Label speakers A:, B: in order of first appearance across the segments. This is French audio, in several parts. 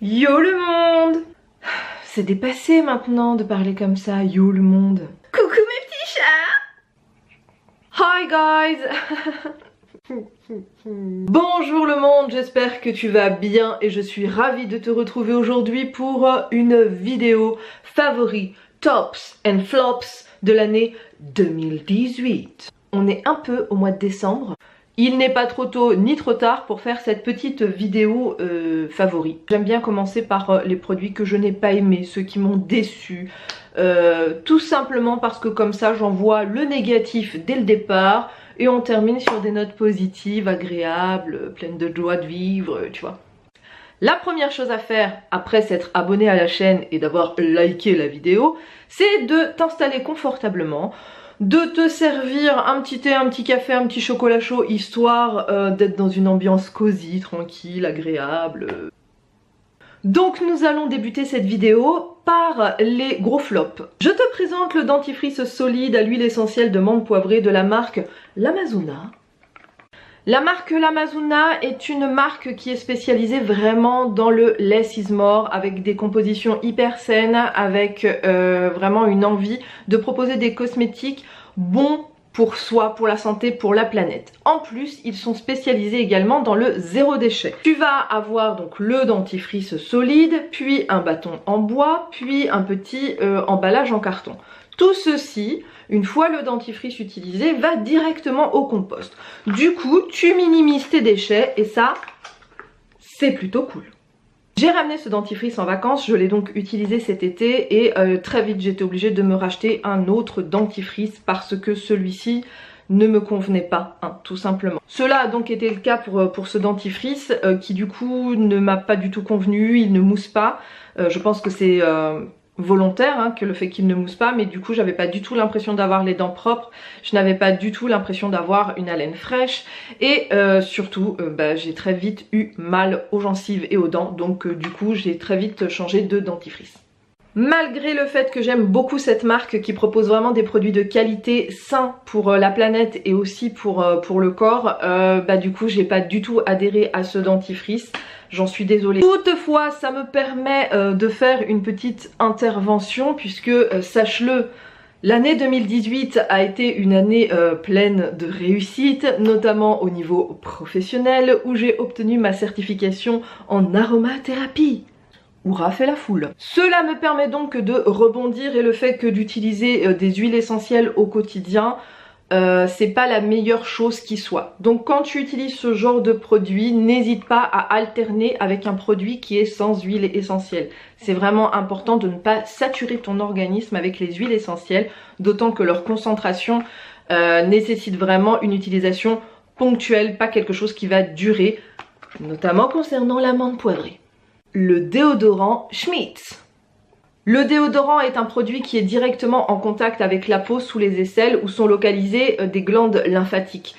A: Yo le monde! C'est dépassé maintenant de parler comme ça, yo le monde. Coucou mes petits chats! Hi guys! Bonjour le monde, j'espère que tu vas bien et je suis ravie de te retrouver aujourd'hui pour une vidéo favori tops and flops de l'année 2018. On est un peu au mois de décembre. Il n'est pas trop tôt ni trop tard pour faire cette petite vidéo favori. J'aime bien commencer par les produits que je n'ai pas aimés, ceux qui m'ont déçu. Tout simplement parce que comme ça j'envoie le négatif dès le départ et on termine sur des notes positives, agréables, pleines de joie de vivre, tu vois. La première chose à faire après s'être abonné à la chaîne et d'avoir liké la vidéo, c'est de t'installer confortablement, de te servir un petit thé, un petit café, un petit chocolat chaud, histoire d'être dans une ambiance cosy, tranquille, agréable. Donc nous allons débuter cette vidéo par les gros flops. Je te présente le dentifrice solide à l'huile essentielle de menthe poivrée de la marque L'Amazuna. La marque L'Amazuna est une marque qui est spécialisée vraiment dans le less is more, avec des compositions hyper saines, avec vraiment une envie de proposer des cosmétiques bons pour soi, pour la santé, pour la planète. En plus, ils sont spécialisés également dans le zéro déchet. Tu vas avoir donc le dentifrice solide, puis un bâton en bois, puis un petit emballage en carton. Tout ceci, une fois le dentifrice utilisé, va directement au compost. Du coup, tu minimises tes déchets et ça, c'est plutôt cool. J'ai ramené ce dentifrice en vacances, je l'ai donc utilisé cet été et très vite j'étais obligée de me racheter un autre dentifrice parce que celui-ci ne me convenait pas, hein, tout simplement. Cela a donc été le cas pour ce dentifrice qui du coup ne m'a pas du tout convenu, il ne mousse pas. Je pense que c'est volontaire hein, que le fait qu'il ne mousse pas, mais du coup j'avais pas du tout l'impression d'avoir les dents propres, je n'avais pas du tout l'impression d'avoir une haleine fraîche et surtout j'ai très vite eu mal aux gencives et aux dents, donc du coup j'ai très vite changé de dentifrice. Malgré le fait que j'aime beaucoup cette marque qui propose vraiment des produits de qualité sains pour la planète et aussi pour le corps, du coup j'ai pas du tout adhéré à ce dentifrice. J'en suis désolée. Toutefois, ça me permet de faire une petite intervention puisque, sache-le, l'année 2018 a été une année pleine de réussite, notamment au niveau professionnel où j'ai obtenu ma certification en aromathérapie. Hurrah fait la foule. Cela me permet donc de rebondir et le fait que d'utiliser des huiles essentielles au quotidien, c'est pas la meilleure chose qui soit. Donc quand tu utilises ce genre de produit, n'hésite pas à alterner avec un produit qui est sans huile essentielle. C'est vraiment important de ne pas saturer ton organisme avec les huiles essentielles, d'autant que leur concentration nécessite vraiment une utilisation ponctuelle, pas quelque chose qui va durer, notamment concernant la menthe poivrée. Le déodorant Schmidt's. Le déodorant est un produit qui est directement en contact avec la peau sous les aisselles où sont localisées des glandes lymphatiques.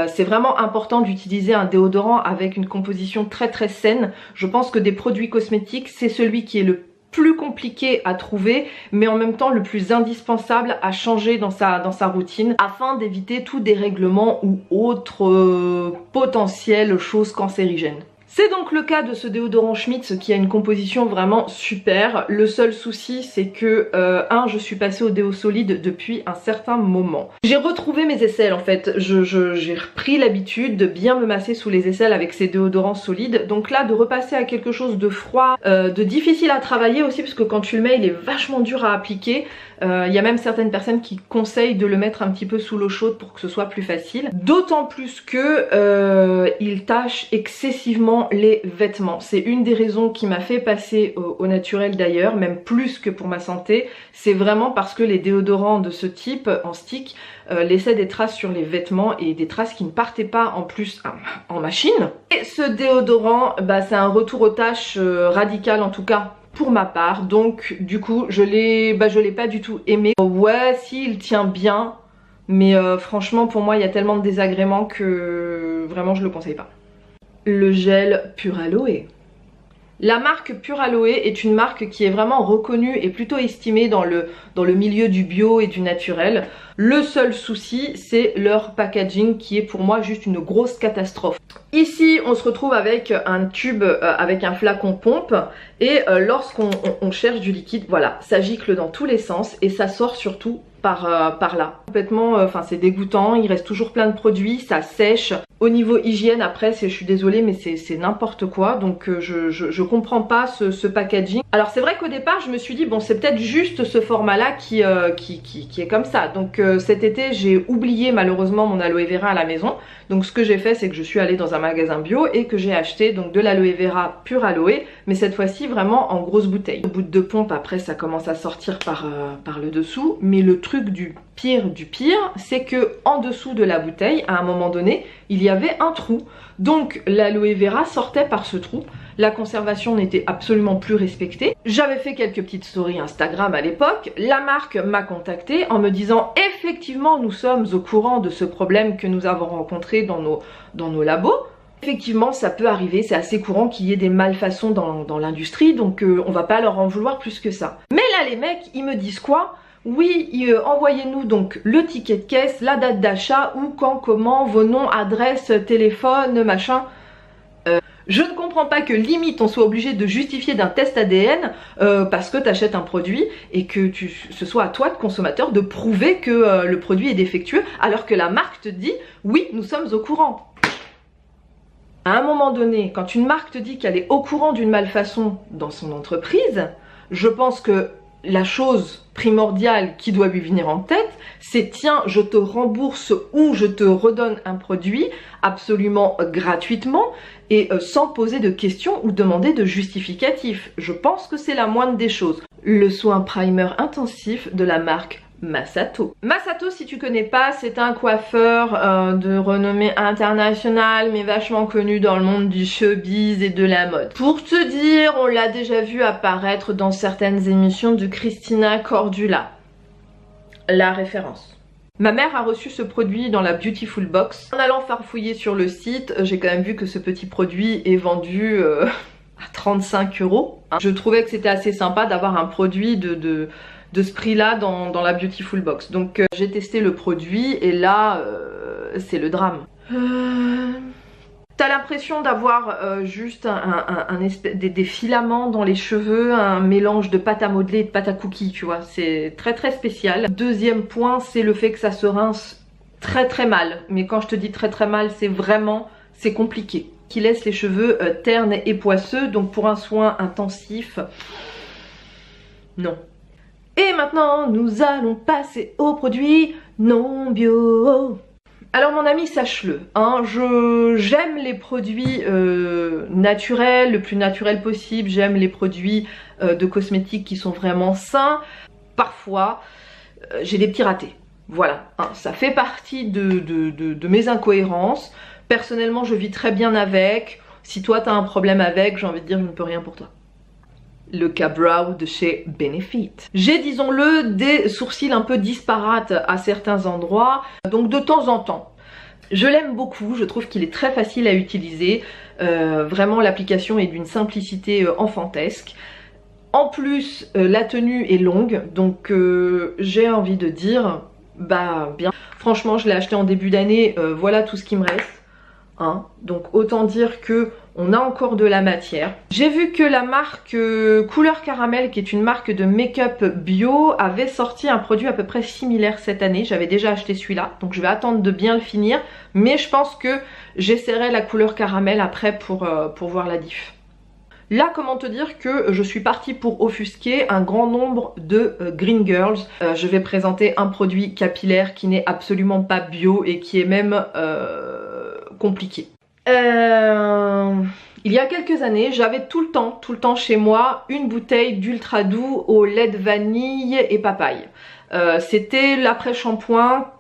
A: C'est vraiment important d'utiliser un déodorant avec une composition très très saine. Je pense que des produits cosmétiques, c'est celui qui est le plus compliqué à trouver, mais en même temps le plus indispensable à changer dans sa routine afin d'éviter tout dérèglement ou autre potentielle chose cancérigène. C'est donc le cas de ce déodorant Schmidt's qui a une composition vraiment super. Le seul souci c'est que je suis passée au déo solide depuis un certain moment. J'ai retrouvé mes aisselles en fait, j'ai repris l'habitude de bien me masser sous les aisselles avec ces déodorants solides. Donc là de repasser à quelque chose de froid, de difficile à travailler aussi parce que quand tu le mets il est vachement dur à appliquer. Il y a même certaines personnes qui conseillent de le mettre un petit peu sous l'eau chaude pour que ce soit plus facile. D'autant plus que il tâche excessivement les vêtements. C'est une des raisons qui m'a fait passer au naturel d'ailleurs, même plus que pour ma santé. C'est vraiment parce que les déodorants de ce type en stick laissaient des traces sur les vêtements et des traces qui ne partaient pas en plus en machine. Et ce déodorant, c'est un retour aux tâches radical en tout cas pour ma part, donc du coup je l'ai pas du tout aimé. Ouais, si, il tient bien, mais franchement pour moi il y a tellement de désagréments que vraiment je le conseille pas. Le gel Pur Aloe. La marque Pure Aloe est une marque qui est vraiment reconnue et plutôt estimée dans le milieu du bio et du naturel. Le seul souci, c'est leur packaging qui est pour moi juste une grosse catastrophe. Ici, on se retrouve avec un tube, avec un flacon pompe et lorsqu'on cherche du liquide, voilà, ça gicle dans tous les sens et ça sort surtout par là. Complètement, enfin c'est dégoûtant, il reste toujours plein de produits, ça sèche. Au niveau hygiène, après, je suis désolée, mais c'est n'importe quoi, donc je comprends pas ce packaging. Alors c'est vrai qu'au départ, je me suis dit, bon c'est peut-être juste ce format-là qui est comme ça. Donc cet été, j'ai oublié malheureusement mon aloe vera à la maison. Donc ce que j'ai fait, c'est que je suis allée dans un magasin bio et que j'ai acheté donc de l'aloe vera Pure Aloe, mais cette fois-ci vraiment en grosse bouteille. Au bout de pompe, après ça commence à sortir par le dessous, mais le truc du pire, c'est que en dessous de la bouteille, à un moment donné, il y avait un trou. Donc l'aloe vera sortait par ce trou. La conservation n'était absolument plus respectée. J'avais fait quelques petites stories Instagram à l'époque. La marque m'a contactée en me disant effectivement nous sommes au courant de ce problème que nous avons rencontré dans nos labos. Effectivement ça peut arriver, c'est assez courant qu'il y ait des malfaçons dans l'industrie, donc on va pas leur en vouloir plus que ça. Mais là les mecs ils me disent quoi? Oui, envoyez-nous donc le ticket de caisse, la date d'achat, où, quand, comment, vos noms, adresses, téléphone, machin. Je ne comprends pas que limite on soit obligé de justifier d'un test ADN parce que tu achètes un produit et que ce soit à toi, de consommateur, de prouver que le produit est défectueux alors que la marque te dit oui, nous sommes au courant. À un moment donné, quand une marque te dit qu'elle est au courant d'une malfaçon dans son entreprise, je pense que la chose primordiale qui doit lui venir en tête, c'est tiens, je te rembourse ou je te redonne un produit absolument gratuitement et sans poser de questions ou demander de justificatif. Je pense que c'est la moindre des choses. Le soin primer intensif de la marque Masato. Masato, si tu connais pas, c'est un coiffeur de renommée internationale mais vachement connu dans le monde du showbiz et de la mode. Pour te dire, on l'a déjà vu apparaître dans certaines émissions de Christina Cordula. La référence. Ma mère a reçu ce produit dans la Beautiful Box. En allant farfouiller sur le site, j'ai quand même vu que ce petit produit est vendu à 35 €. Je trouvais que c'était assez sympa d'avoir un produit de ce prix là dans la Beautiful Box. Donc j'ai testé le produit et là c'est le drame. T'as l'impression d'avoir juste des filaments dans les cheveux, un mélange de pâte à modeler et de pâte à cookies, tu vois, c'est très très spécial. Deuxième point, c'est le fait que ça se rince très très mal, mais quand je te dis très très mal, c'est vraiment, c'est compliqué, qui laisse les cheveux ternes et poisseux, donc pour un soin intensif, non. Et maintenant, nous allons passer aux produits non bio. Alors mon ami, sache-le, hein, j'aime les produits naturels, le plus naturel possible, j'aime les produits de cosmétiques qui sont vraiment sains. Parfois, j'ai des petits ratés, voilà, hein, ça fait partie de mes incohérences. Personnellement, je vis très bien avec. Si toi, tu as un problème avec, j'ai envie de dire, je ne peux rien pour toi. Le Ka-Brow de chez Benefit. J'ai, disons-le, des sourcils un peu disparates à certains endroits, donc de temps en temps. Je l'aime beaucoup, je trouve qu'il est très facile à utiliser, vraiment l'application est d'une simplicité enfantesque. En plus, la tenue est longue, donc j'ai envie de dire, bah bien. Franchement, je l'ai acheté en début d'année, voilà tout ce qui me reste. Hein, donc autant dire que on a encore de la matière. J'ai vu que la marque Couleur Caramel, qui est une marque de make-up bio, avait sorti un produit à peu près similaire cette année. J'avais déjà acheté celui-là, donc je vais attendre de bien le finir. Mais je pense que j'essaierai la Couleur Caramel après pour voir la diff. Là, comment te dire que je suis partie pour offusquer un grand nombre de Green Girls. Je vais présenter un produit capillaire qui n'est absolument pas bio et qui est même compliqué. Il y a quelques années, j'avais tout le temps chez moi une bouteille d'ultra doux au lait de vanille et papaye. C'était l'après-shampoing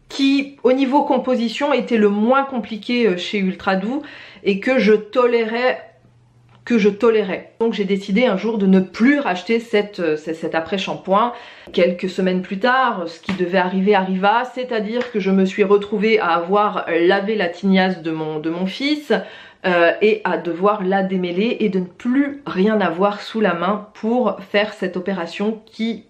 A: qui, au niveau composition, était le moins compliqué chez Ultra Doux et que je tolérais. Donc j'ai décidé un jour de ne plus racheter cet après-shampoing. Quelques semaines plus tard, ce qui devait arriver arriva, c'est-à-dire que je me suis retrouvée à avoir lavé la tignasse de mon fils, et à devoir la démêler et de ne plus rien avoir sous la main pour faire cette opération qui,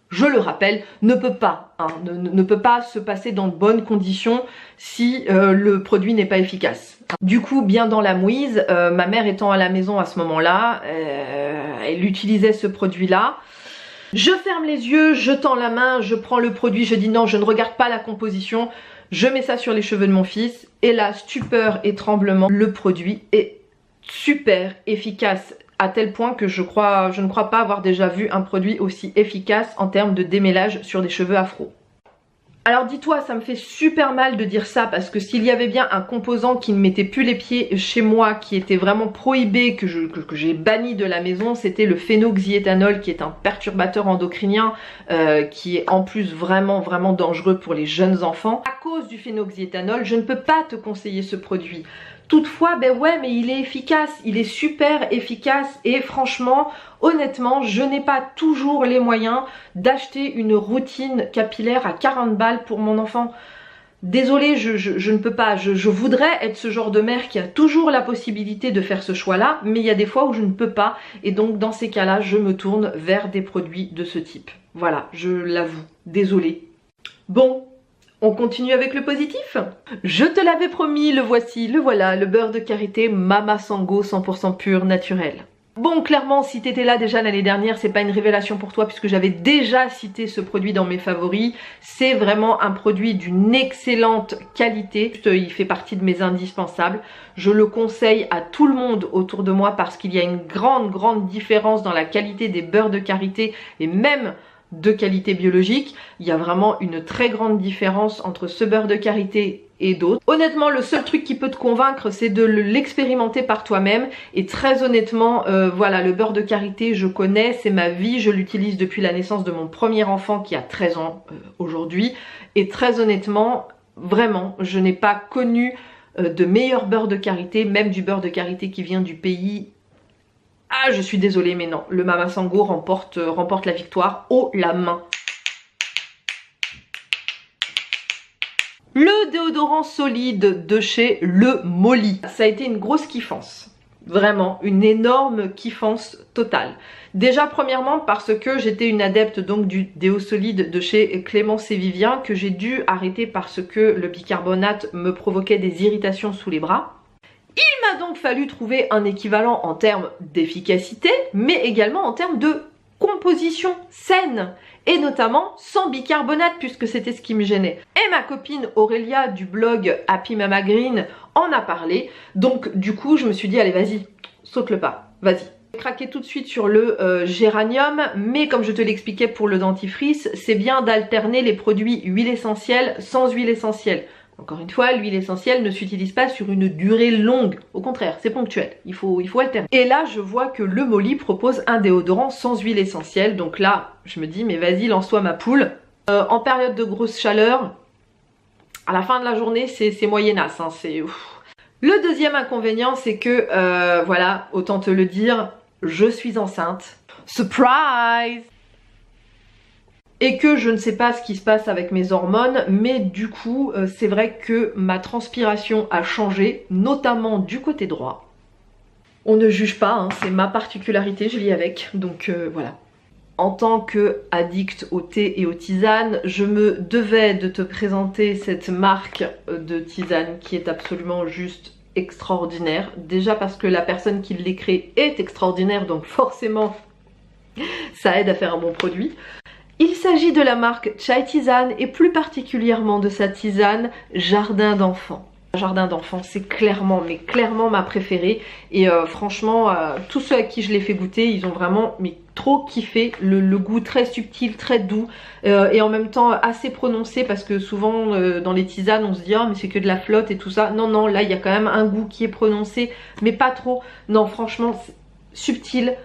A: je le rappelle, ne peut pas, ne peut pas se passer dans de bonnes conditions si le produit n'est pas efficace. Du coup, bien dans la mouise, ma mère étant à la maison à ce moment-là, elle utilisait ce produit-là. Je ferme les yeux, je tends la main, je prends le produit, je dis non, je ne regarde pas la composition, je mets ça sur les cheveux de mon fils, et là, stupeur et tremblement, le produit est super efficace, à tel point que je ne crois pas avoir déjà vu un produit aussi efficace en termes de démêlage sur des cheveux afro. Alors dis-toi, ça me fait super mal de dire ça parce que s'il y avait bien un composant qui ne mettait plus les pieds chez moi, qui était vraiment prohibé, que j'ai banni de la maison, c'était le phénoxyéthanol, qui est un perturbateur endocrinien qui est en plus vraiment dangereux pour les jeunes enfants. À cause du phénoxyéthanol, je ne peux pas te conseiller ce produit. Toutefois, ben ouais, mais il est efficace, il est super efficace et franchement, honnêtement, je n'ai pas toujours les moyens d'acheter une routine capillaire à 40 balles pour mon enfant. Désolée, je ne peux pas, je voudrais être ce genre de mère qui a toujours la possibilité de faire ce choix-là, mais il y a des fois où je ne peux pas et donc dans ces cas-là, je me tourne vers des produits de ce type. Voilà, je l'avoue, désolée. Bon. On continue avec le positif. Je te l'avais promis, le voici, le voilà, le beurre de karité Mama Sango 100% pur naturel. Bon, clairement, si t'étais là déjà l'année dernière, c'est pas une révélation pour toi puisque j'avais déjà cité ce produit dans mes favoris. C'est vraiment un produit d'une excellente qualité. Il fait partie de mes indispensables. Je le conseille à tout le monde autour de moi parce qu'il y a une grande différence dans la qualité des beurres de karité et même de qualité biologique. Il y a vraiment une très grande différence entre ce beurre de karité et d'autres. Honnêtement, le seul truc qui peut te convaincre, c'est de l'expérimenter par toi-même. Et très honnêtement, voilà, le beurre de karité, je connais, c'est ma vie. Je l'utilise depuis la naissance de mon premier enfant qui a 13 ans aujourd'hui. Et très honnêtement, vraiment, je n'ai pas connu de meilleur beurre de karité, même du beurre de karité qui vient du pays. Ah, je suis désolée, mais non, le Mama Sango remporte la victoire haut la main. Le déodorant solide de chez Le Molly. Ça a été une grosse kiffance. Vraiment, une énorme kiffance totale. Déjà, premièrement, parce que j'étais une adepte donc du déo solide de chez Clémence et Vivien, que j'ai dû arrêter parce que le bicarbonate me provoquait des irritations sous les bras. Il m'a donc fallu trouver un équivalent en termes d'efficacité, mais également en termes de composition saine, et notamment sans bicarbonate, puisque c'était ce qui me gênait. Et ma copine Aurélia du blog Happy Mama Green en a parlé, donc du coup je me suis dit allez vas-y, saute le pas, vas-y. J'ai craqué tout de suite sur le géranium, mais comme je te l'expliquais pour le dentifrice, c'est bien d'alterner les produits huile essentielle sans huile essentielle. Encore une fois, l'huile essentielle ne s'utilise pas sur une durée longue. Au contraire, c'est ponctuel. Il faut alterner. Et là, je vois que Le Molly propose un déodorant sans huile essentielle. Donc là, je me dis, mais vas-y, lance-toi ma poule. En période de grosse chaleur, à la fin de la journée, c'est moyennasse. Hein, le deuxième inconvénient, c'est que, voilà, autant te le dire, je suis enceinte. Surprise! Et que je ne sais pas ce qui se passe avec mes hormones, mais du coup, c'est vrai que ma transpiration a changé, notamment du côté droit. On ne juge pas, hein, c'est ma particularité, je vis avec, donc voilà. En tant qu'addict au thé et aux tisanes, je me devais de te présenter cette marque de tisane qui est absolument juste extraordinaire. Déjà parce que la personne qui l'a créée est extraordinaire, donc forcément, ça aide à faire un bon produit. Il s'agit de la marque Chai Tisane et plus particulièrement de sa tisane Jardin d'enfants. Jardin d'enfants, c'est clairement ma préférée et franchement, tous ceux à qui je l'ai fait goûter, ils ont vraiment trop kiffé. Le goût très subtil, très doux et en même temps assez prononcé parce que souvent dans les tisanes on se dit oh mais c'est que de la flotte et tout ça. Non, non, là il y a quand même un goût qui est prononcé mais pas trop. Non, franchement, subtil.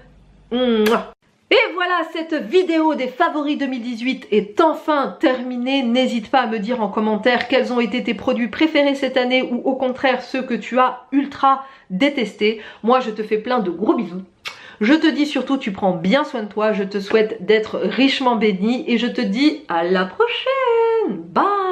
A: Mouah. Et voilà, cette vidéo des favoris 2018 est enfin terminée. N'hésite pas à me dire en commentaire quels ont été tes produits préférés cette année ou au contraire ceux que tu as ultra détestés. Moi, je te fais plein de gros bisous. Je te dis surtout, tu prends bien soin de toi. Je te souhaite d'être richement béni et je te dis à la prochaine. Bye!